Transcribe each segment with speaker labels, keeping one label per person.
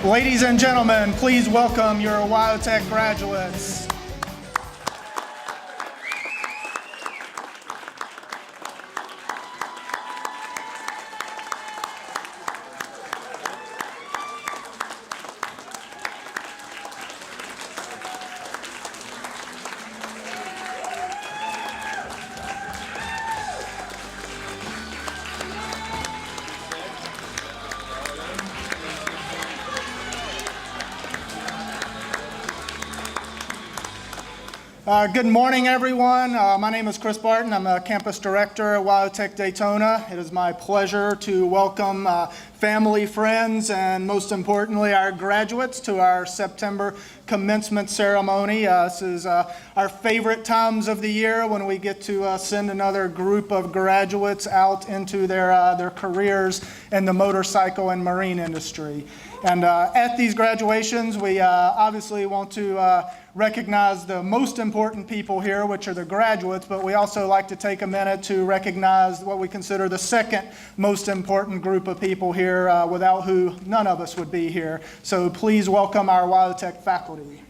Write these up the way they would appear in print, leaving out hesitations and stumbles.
Speaker 1: Ladies and gentlemen, please welcome your Wyotech graduates. Good morning, everyone. My name is Chris Barton. I'm a campus director at Wyotech Daytona. It is my pleasure to welcome family, friends, and most importantly, our graduates to our September commencement ceremony. This is our favorite times of the year when we get to send another group of graduates out into their careers in the motorcycle and marine industry. And at these graduations, we obviously want to recognize the most important people here, which are the graduates, but we also like to take a minute to recognize what we consider the second most important group of people here, without who none of us would be here. So please welcome our Wyotech faculty.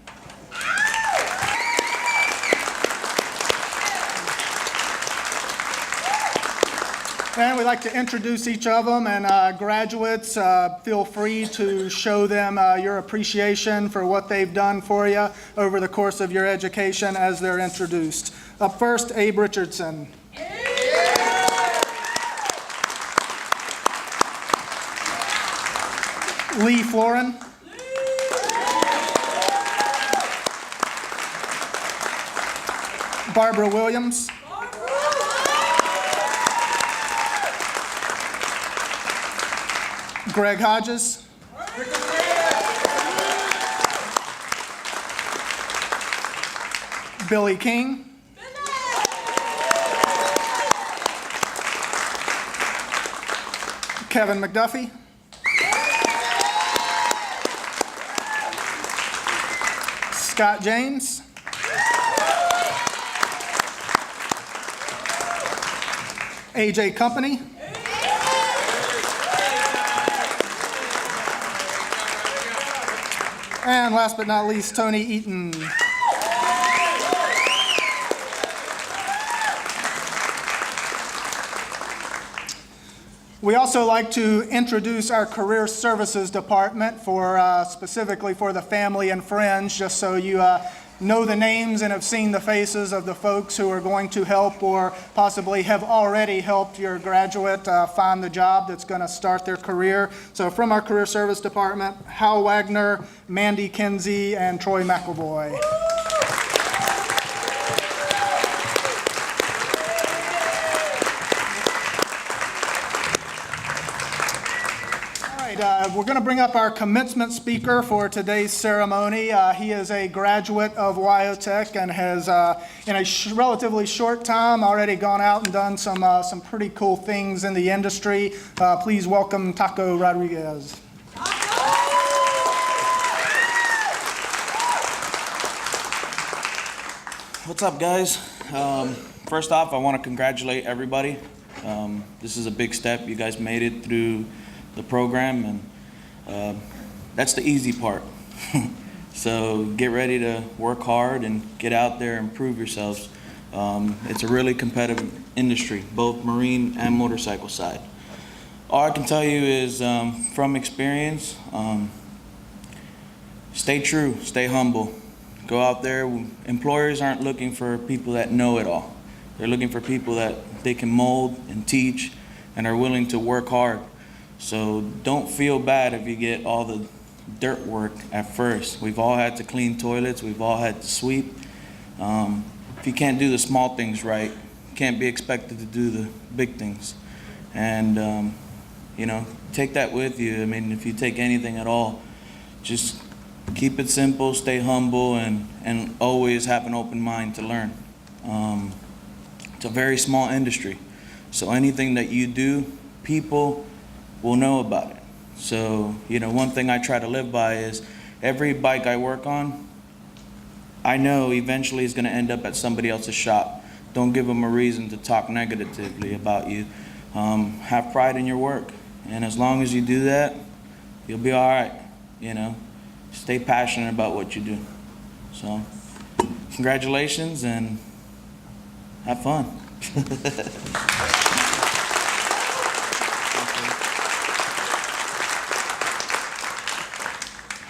Speaker 1: And we'd like to introduce each of them, and graduates, feel free to show them your appreciation for what they've done for you over the course of your education as they're introduced. Up first, Abe Richardson. Lee Florin. Barbara Williams. Greg Hodges. Billy King. Kevin McDuffie. Scott James. AJ Company. And last but not least, Tony Eaton. We also like to introduce our Career Services Department specifically for the family and friends, just so you know the names and have seen the faces of the folks who are going to help or possibly have already helped your graduate find the job that's going to start their career. So from our Career Service Department, Hal Wagner, Mandy Kinsey, and Troy McElvoy. We're going to bring up our commencement speaker for today's ceremony. He is a graduate of Wyotech and has, in a relatively short time, already gone out and done some pretty cool things in the industry. Please welcome Taco Rodriguez.
Speaker 2: What's up, guys? First off, I want to congratulate everybody. This is a big step. You guys made it through the program, and that's the easy part. So get ready to work hard and get out there and prove yourselves. It's a really competitive industry, both marine and motorcycle side. All I can tell you is from experience, stay true, stay humble. Go out there. Employers aren't looking for people that know it all. They're looking for people that they can mold and teach and are willing to work hard. So don't feel bad if you get all the dirt work at first. We've all had to clean toilets. We've all had to sweep. If you can't do the small things right, you can't be expected to do the big things. And, you know, take that with you. I mean, if you take anything at all, just keep it simple, stay humble, and always have an open mind to learn. It's a very small industry. So anything that you do, people will know about it. So, you know, one thing I try to live by is every bike I work on, I know eventually is going to end up at somebody else's shop. Don't give them a reason to talk negatively about you. Have pride in your work. And as long as you do that, you'll be all right. you know, stay passionate about what you do. So, congratulations and have fun.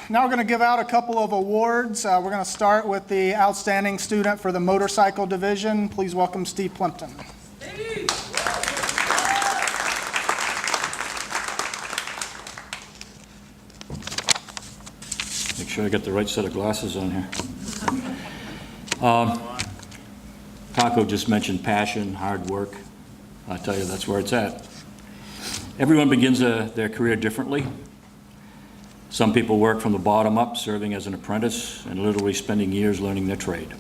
Speaker 1: Now we're going to give out a couple of awards. We're going to start with the outstanding student for the motorcycle division. Please welcome Steve Plimpton.
Speaker 3: Make sure I get the right set of glasses on here. Paco just mentioned passion, hard work. I tell you, that's where it's at. Everyone begins their career differently. Some people work from the bottom up, serving as an apprentice and literally spending years learning their trade.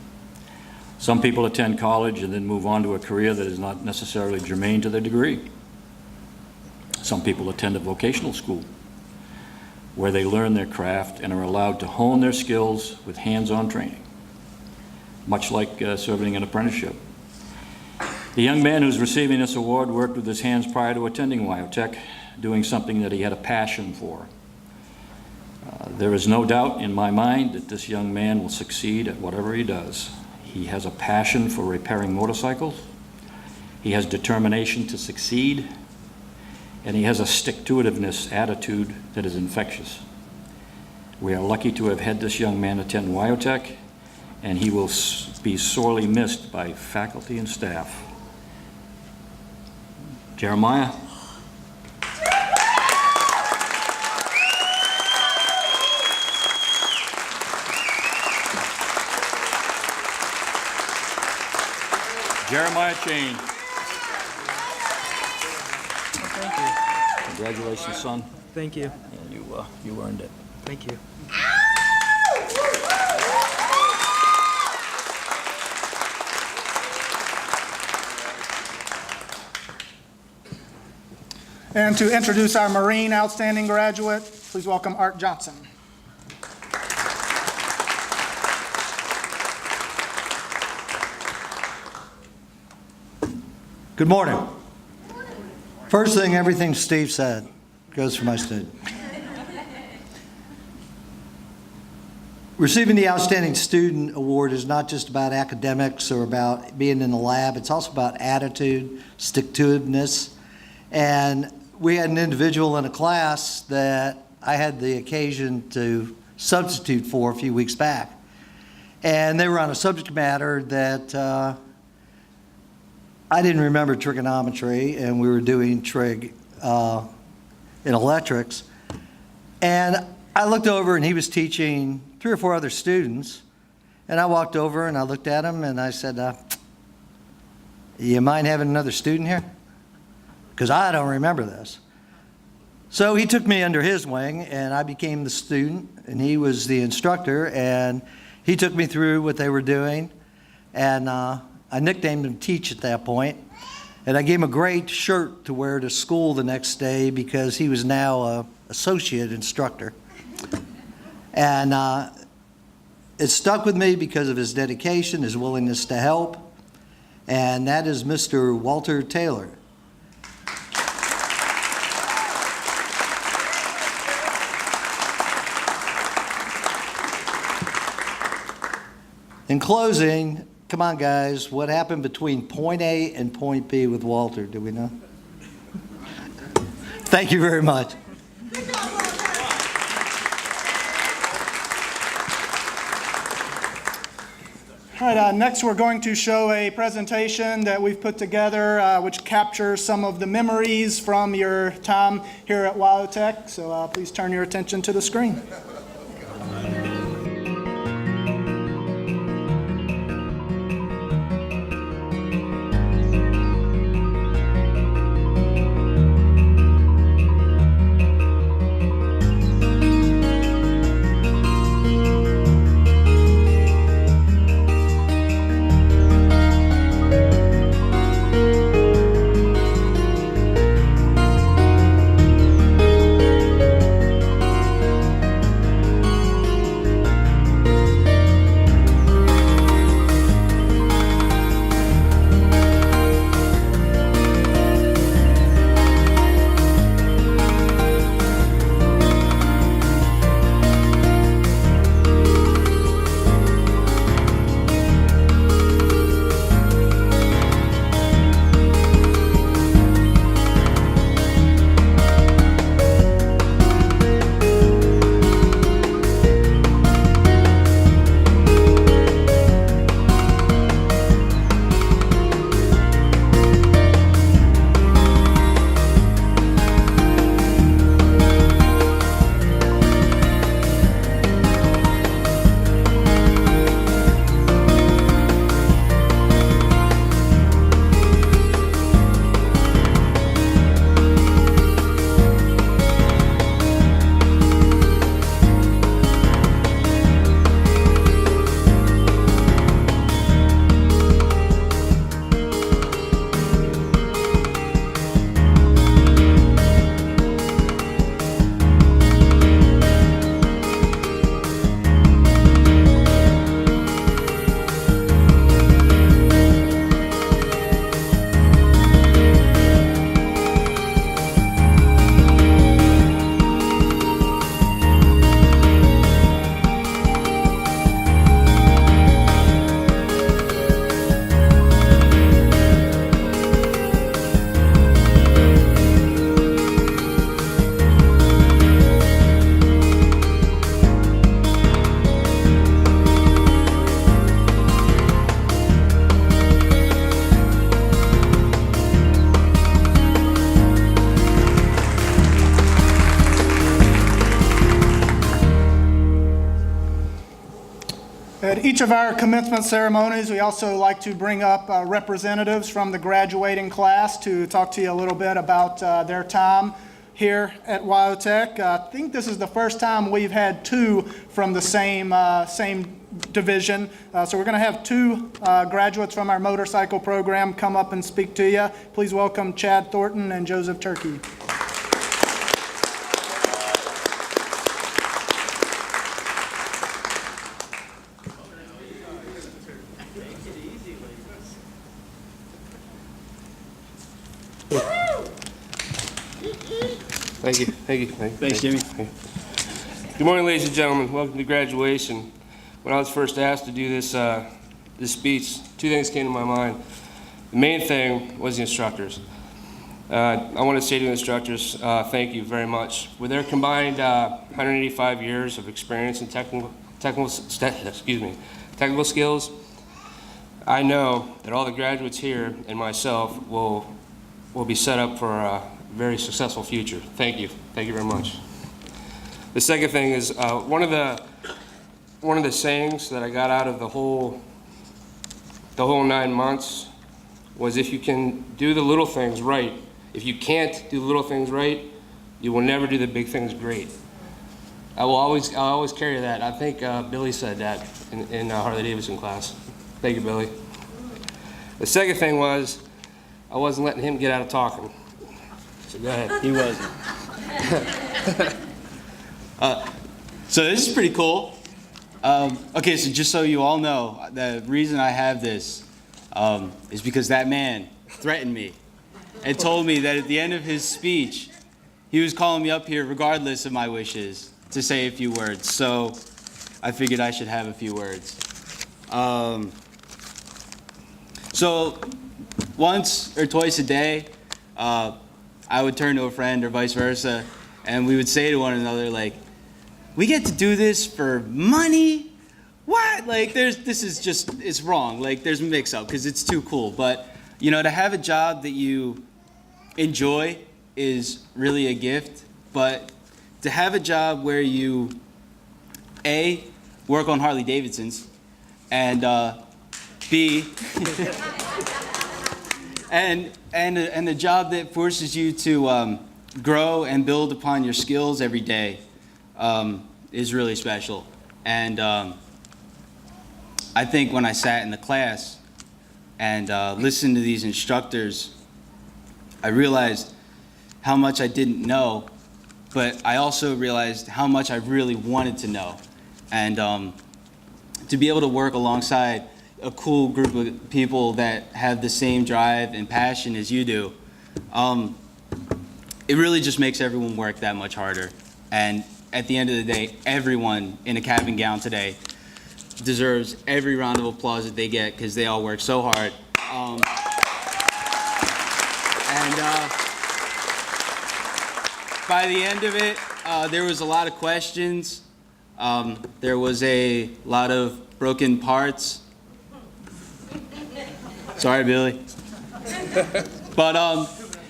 Speaker 3: Some people attend college and then move on to a career that is not necessarily germane to their degree. Some people attend a vocational school where they learn their craft and are allowed to hone their skills with hands-on training, much like serving an apprenticeship. The young man who's receiving this award worked with his hands prior to attending Wyotech, doing something that he had a passion for. There is no doubt in my mind that this young man will succeed at whatever he does. He has a passion for repairing motorcycles, he has determination to succeed, and he has a stick-to-itiveness attitude that is infectious. We are lucky to have had this young man attend Wyotech, and he will be sorely missed by faculty and staff. Jeremiah. Jeremiah Chain.
Speaker 4: Thank you.
Speaker 3: Congratulations, son.
Speaker 4: Thank you.
Speaker 3: And you earned it.
Speaker 4: Thank you.
Speaker 1: And to introduce our Marine Outstanding Graduate, please welcome Art Johnson.
Speaker 5: Good morning. First thing, everything Steve said goes for my student. Receiving the Outstanding Student Award is not just about academics or about being in the lab. It's also about attitude, stick-to-itiveness. And we had an individual in a class that I had the occasion to substitute for a few weeks back. And they were on a subject matter that I didn't remember trigonometry, and we were doing trig in electrics. And I looked over, and he was teaching 3 or 4 other students. And I walked over, and I looked at him, and I said, you mind having another student here? Because I don't remember this. So he took me under his wing, and I became the student, and he was the instructor, and he took me through what they were doing. And I nicknamed him Teach at that point, and I gave him a great shirt to wear to school the next day because he was now an associate instructor. And it stuck with me because of his dedication, his willingness to help, and that is Mr. Walter Taylor. In closing, come on, guys. What happened between point A and point B with Walter? Do we know? Thank you very much.
Speaker 1: All right, next we're going to show a presentation that we've put together which captures some of the memories from your time here at Wyotech. So please turn your attention to the screen. At each of our commencement ceremonies, we also like to bring up representatives from the graduating class to talk to you a little bit about their time here at Wyotech. I think this is the first time we've had two from the same division. So we're going to have two graduates from our motorcycle program come up and speak to you. Please welcome Chad Thornton and Joseph Turkey.
Speaker 4: Thank you. Thanks, Jimmy. Good morning, ladies and gentlemen. Welcome to graduation. When I was first asked to do this speech, two things came to my mind. The main thing was the instructors. I want to say to the instructors, thank you very much. With their combined 185 years of experience in technical skills, I know that all the graduates here and myself will be set up for a very successful future. Thank you. Thank you very much. The second thing is one of the sayings that I got out of the whole 9 months was, if you can do the little things right, if you can't do the little things right, you will never do the big things great. I'll always carry that. I think Billy said that in Harley Davidson class. Thank you, Billy. The second thing was, I wasn't letting him get out of talking. So go ahead.
Speaker 6: He wasn't. So this is pretty cool. Okay, so just so you all know, the reason I have this is because that man threatened me and told me that at the end of his speech, he was calling me up here regardless of my wishes to say a few words. So I figured I should have a few words. So once or twice a day, I would turn to a friend or vice versa, and we would say to one another, like, we get to do this for money? What? Like, it's wrong. Like, there's a mix-up because it's too cool. But, you know, to have a job that you enjoy is really a gift. But to have a job where you, A, work on Harley Davidsons, and B, and a job that forces you to grow and build upon your skills every day is really special. And I think when I sat in the class and listened to these instructors, I realized how much I didn't know, but I also realized how much I really wanted to know. And to be able to work alongside a cool group of people that have the same drive and passion as you do, it really just makes everyone work that much harder. And at the end of the day, everyone in a cap and gown today deserves every round of applause that they get because they all work so hard. By the end of it, there was a lot of questions. There was a lot of broken parts. Sorry, Billy. But,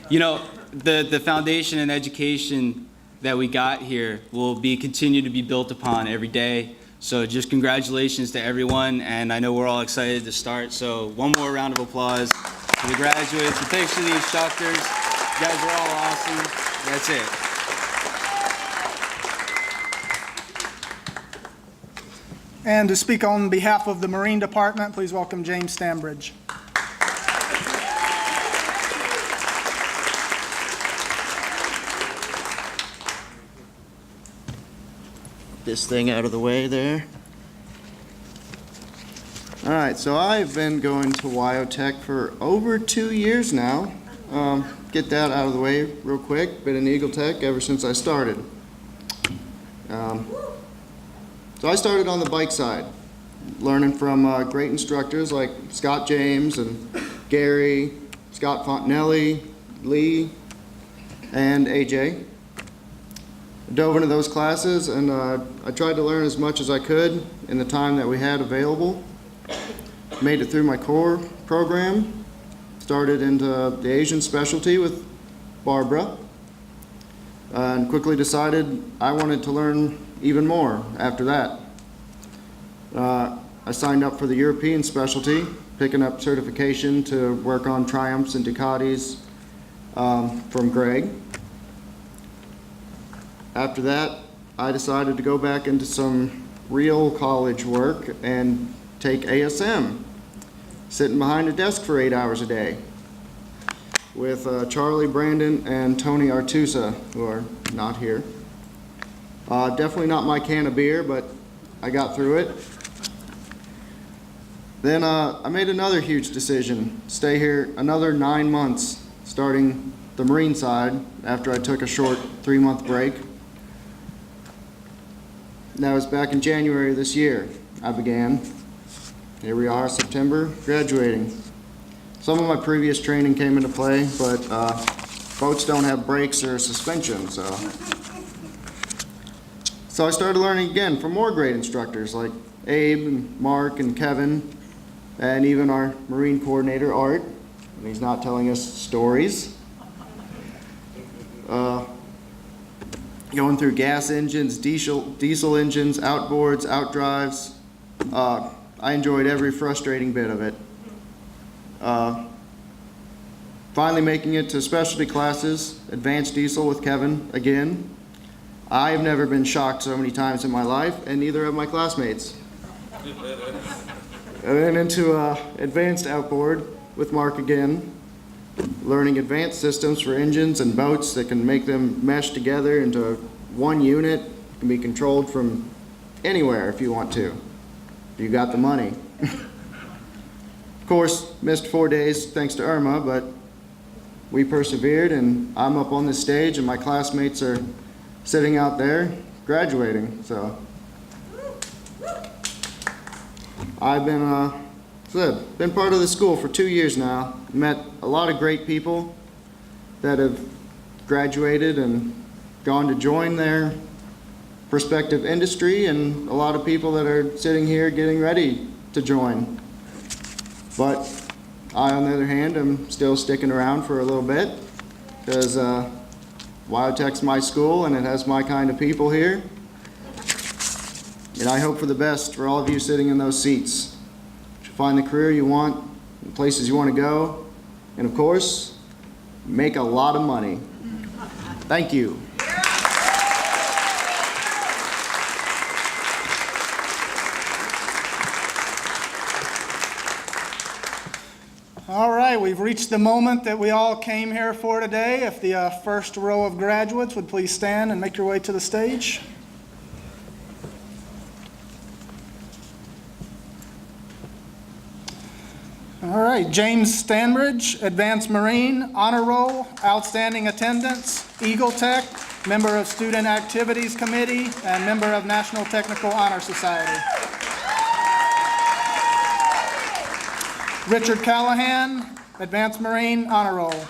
Speaker 6: you know, the foundation and education that we got here will continue to be built upon every day. So just congratulations to everyone, and I know we're all excited to start. So one more round of applause to the graduates, and thanks to the instructors. You guys are all awesome. That's it.
Speaker 1: And to speak on behalf of the Marine Department, please welcome James Stambridge.
Speaker 7: This thing out of the way there. All right, so I've been going to Wyotech for over 2 years now. Get that out of the way real quick. Been in Eagle Tech ever since I started. So I started on the bike side, learning from great instructors like Scott James and Gary, Scott Fontanelli, Lee, and AJ. I dove into those classes, and I tried to learn as much as I could in the time that we had available. Made it through my core program, started into the Asian specialty with Barbara, and quickly decided I wanted to learn even more after that. I signed up for the European specialty, picking up certification to work on Triumphs and Ducatis from Greg. After that, I decided to go back into some real college work and take ASM, sitting behind a desk for 8 hours a day with Charlie Brandon and Tony Artusa, who are not here. Definitely not my can of beer, but I got through it. Then I made another huge decision, stay here another 9 months, starting the Marine side after I took a short 3-month break. That was back in January of this year I began. Here we are, September, graduating. Some of my previous training came into play, but boats don't have brakes or suspension, so I started learning again from more great instructors like Abe and Mark and Kevin, and even our Marine coordinator, Art, and he's not telling us stories. Going through gas engines, diesel engines, outboards, outdrives. I enjoyed every frustrating bit of it. Finally making it to specialty classes, advanced diesel with Kevin again. I have never been shocked so many times in my life, and neither have my classmates. And then into advanced outboard with Mark again, learning advanced systems for engines and boats that can make them mesh together into one unit. It can be controlled from anywhere if you want to, if you got the money. Of course, missed 4 days thanks to Irma, but we persevered, and I'm up on the stage and my classmates are sitting out there graduating. So I've been part of the school for 2 years now. Met a lot of great people that have graduated and gone to join their prospective industry, and a lot of people that are sitting here getting ready to join. But I, on the other hand, am still sticking around for a little bit because Wyotech's my school and it has my kind of people here. And I hope for the best for all of you sitting in those seats. To find the career you want, the places you want to go, and of course, make a lot of money. Thank you.
Speaker 1: All right, we've reached the moment that we all came here for today. If the first row of graduates would please stand and make your way to the stage. All right, James Stanbridge, Advanced Marine, Honor Roll, Outstanding Attendance, Eagle Tech, member of Student Activities Committee, and member of National Technical Honor Society. Richard Callahan, Advanced Marine, Honor Roll.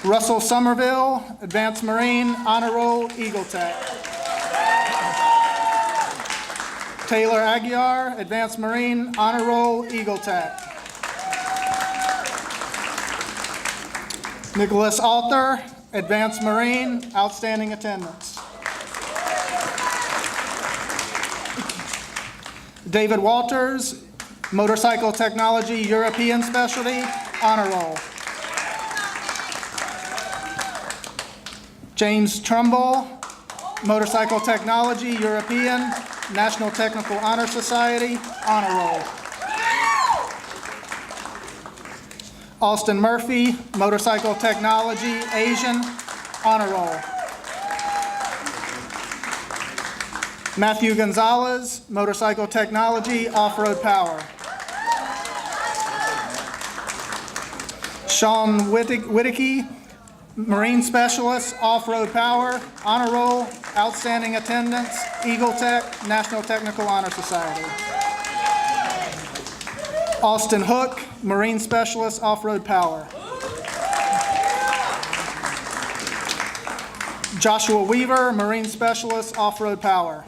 Speaker 1: Russell Somerville, Advanced Marine, Honor Roll, Eagle Tech. Taylor Aguiar, Advanced Marine, Honor Roll, Eagle Tech. Nicholas Alter, Advanced Marine, Outstanding Attendance. David Walters, Motorcycle Technology, European Specialty, Honor Roll. James Trumbull, Motorcycle Technology, European, National Technical Honor Society, Honor Roll. Austin Murphy, Motorcycle Technology, Asian, Honor Roll. Matthew Gonzalez, Motorcycle Technology, Off-Road Power. Sean Whitticky, Marine Specialist, Off-Road Power, Honor Roll, Outstanding Attendance, Eagle Tech, National Technical Honor Society. Austin Hook, Marine Specialist, Off-Road Power. Joshua Weaver, Marine Specialist, Off-Road Power.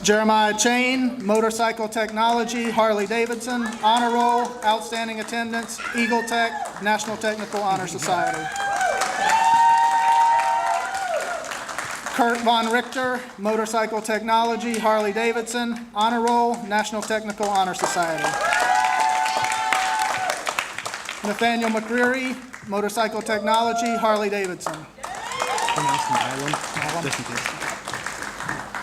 Speaker 1: Jeremiah Chain, Motorcycle Technology, Harley-Davidson, Honor Roll, Outstanding Attendance, Eagle Tech, National Technical Honor Society. Kurt Von Richter, Motorcycle Technology, Harley-Davidson, Honor Roll, National Technical Honor Society. Nathaniel McCreary, Motorcycle Technology, Harley-Davidson.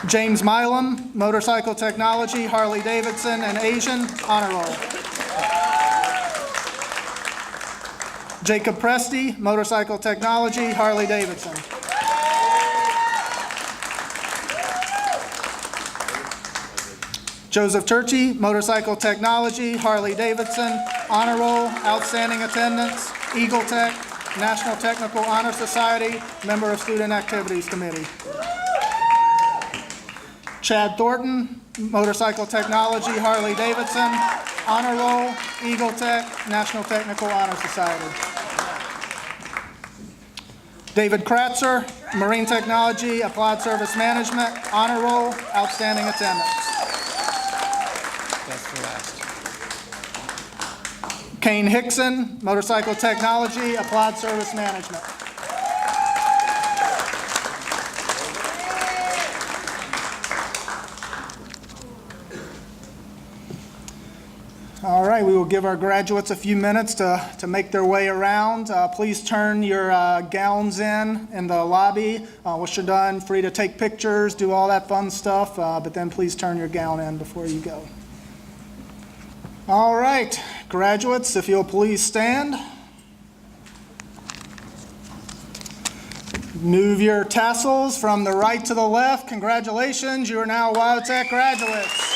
Speaker 1: James Milam, Motorcycle Technology, Harley-Davidson, and Asian, Honor Roll. Jacob Presti, Motorcycle Technology, Harley-Davidson. Joseph Turchi, Motorcycle Technology, Harley-Davidson, Honor Roll, Outstanding Attendance, Eagle Tech, National Technical Honor Society, member of Student Activities Committee. Chad Thornton, Motorcycle Technology, Harley-Davidson, Honor Roll, Eagle Tech, National Technical Honor Society. David Kratzer, Marine Technology, Applied Service Management, Honor Roll, Outstanding Attendance. Kane Hickson, Motorcycle Technology, Applied Service Management. All right, we will give our graduates a few minutes to make their way around. Please turn your gowns in the lobby. Once you're done, free to take pictures, do all that fun stuff, but then please turn your gown in before you go. All right, graduates, if you'll please stand. Move your tassels from the right to the left. Congratulations, you are now Wyotech graduates.